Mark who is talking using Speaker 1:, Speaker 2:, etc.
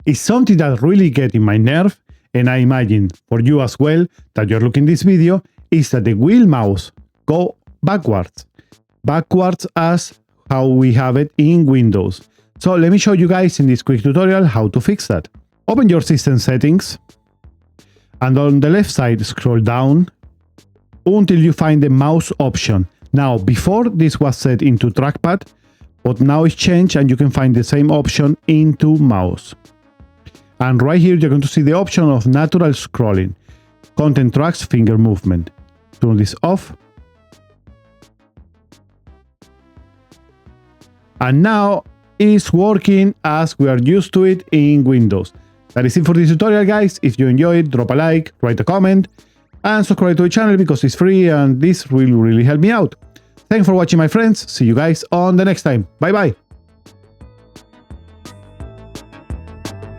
Speaker 1: is something that really gets in my nerve, and I imagine for you as well that you're looking this video, is that the wheel mouse go backwards as how we have it in Windows. So let me show you guys in this quick tutorial how to fix that. Open your system settings, and on the left side scroll down until you find the mouse option. Now, before this was set into trackpad, but now it's changed and you can find the same option into mouse. And right here you're going to see the option of natural scrolling. Content tracks finger movement. Turn this off. And now it's working as we are used to it in Windows. That is it for this tutorial, guys. If you enjoyed, drop a like, write a comment, and subscribe to the channel because it's free and this will really help me out. Thanks for watching, my friends. See you guys on the next time. Bye bye.